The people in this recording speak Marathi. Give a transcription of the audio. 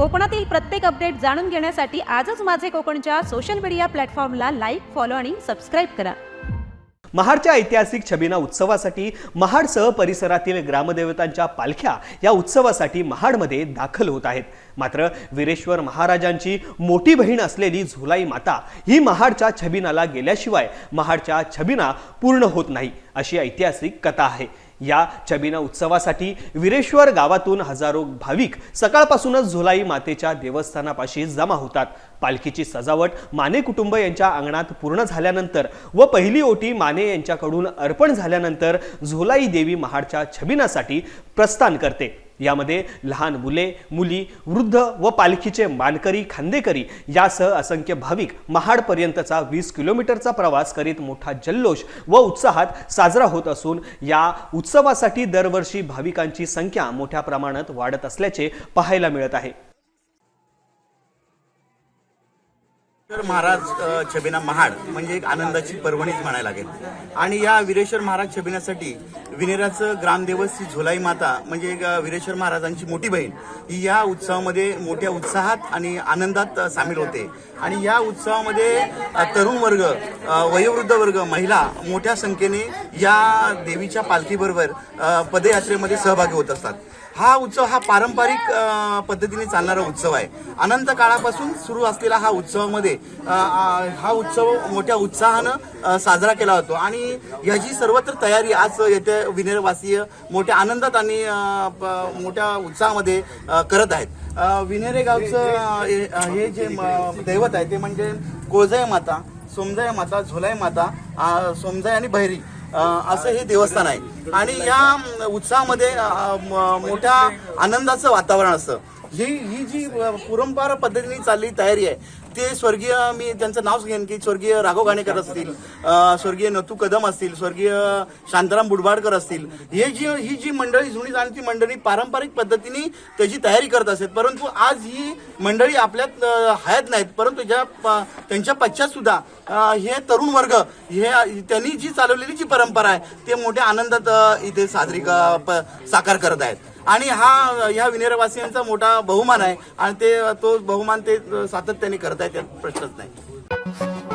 कोकणातील प्रत्येक अपडेट जाणून घेण्यासाठी आजच माझे कोकणच्या सोशल मीडिया प्लॅटफॉर्मला लाईक, फॉलो आणि सबस्क्राईब करा। महाडच्या ऐतिहासिक छबिना उत्सवासाठी महाडसह परिसरातील ग्रामदेवतांच्या पालख्या या उत्सवासाठी महाडमध्ये दाखल होत आहेत। मात्र वीरेश्वर महाराजांची मोठी बहीण असलेली झुलाई माता ही महाडच्या छबिनाला गेल्याशिवाय महाडच्या छबिना पूर्ण होत नाही अशी ऐतिहासिक कथा आहे। या छबिना उत्सवासाठी वीरेश्वर गावातून हजारो भाविक सकाळपासूनच झुलाई मातेच्या देवस्थानापाशी जमा होतात। पालखीची सजावट माने कुटुंब यांच्या अंगणात पूर्ण झाल्यानंतर व पहिली ओटी माने यांच्याकडून अर्पण झाल्यानंतर झुलाई देवी महाडच्या छबिनासाठी प्रस्थान करते। यामध्ये लहान मुले, मुली, वृद्ध व पालखीचे मानकरी, खांदेकरी यासह असंख्य भाविक महाडपर्यंतचा 20 किलोमीटरचा प्रवास करीत मोठा जल्लोष व उत्साहात साजरा होत असून या उत्सवासाठी दरवर्षी भाविकांची संख्या मोठ्या प्रमाणात वाढत असल्याचे पाहायला मिळत आहे। महाराज छबिना महाड म्हणजे एक आनंदाची पर्वणीच म्हणायला लागेल। आणि या वीरेश्वर महाराज छबिनासाठी विनेराचं ग्रामदेवत श्री झुलाई माता म्हणजे वीरेश्वर महाराजांची मोठी बहीण ही या उत्सवामध्ये मोठ्या उत्साहात आणि आनंदात सामील होते। आणि या उत्सवामध्ये तरुण वर्ग, वयोवृद्ध वर्ग, महिला मोठ्या संख्येने या देवीच्या पालखीबरोबर पदयात्रेमध्ये सहभागी होत असतात। हा उत्सव हा पारंपरिक पद्धतीने चालणारा उत्सव आहे। अनंत काळापासून सुरू असलेला हा उत्सवामध्ये हा उत्सव मोठ्या उत्साहानं साजरा केला जातो आणि याची सर्वत्र तयारी आज येथे विनेरवासीय मोठ्या आनंदात आणि मोठ्या उत्साहामध्ये करत आहेत। विनेरे गावचं हे जे दैवत आहे ते म्हणजे कोळजाई माता, सोमजाई माता, झुलाई माता, सोमजाई आणि बहिरी असं हे देवस्थान आहे। आणि या उत्सवामध्ये मोठ्या आनंदाचं वातावरण असतं। ही जी परंपरा पद्धतीने चालली तयारी आहे ते स्वर्गीय, मी त्यांचं नाव घेईन की स्वर्गीय राघव घाणेकर असतील, स्वर्गीय नथू कदम असतील, स्वर्गीय शांताराम बुडबाडकर असतील, ही जी मंडळी, जुनी जाणती मंडळी पारंपरिक पद्धतीने त्याची तयारी करत असतात। परंतु आज ही मंडळी आपल्यात हयात नाहीत, परंतु त्यांच्या पश्चात सुद्धा हे तरुण वर्ग हे त्यांनी जी चालवलेली जी परंपरा आहे ते मोठ्या आनंदात इथे साजरी साकार करत आहेत। आणि हा ह्या विनेरवासियांचा मोठा बहुमान आहे आणि तो बहुमान ते सातत्याने करत आहेत, त्यात प्रश्नच नाही।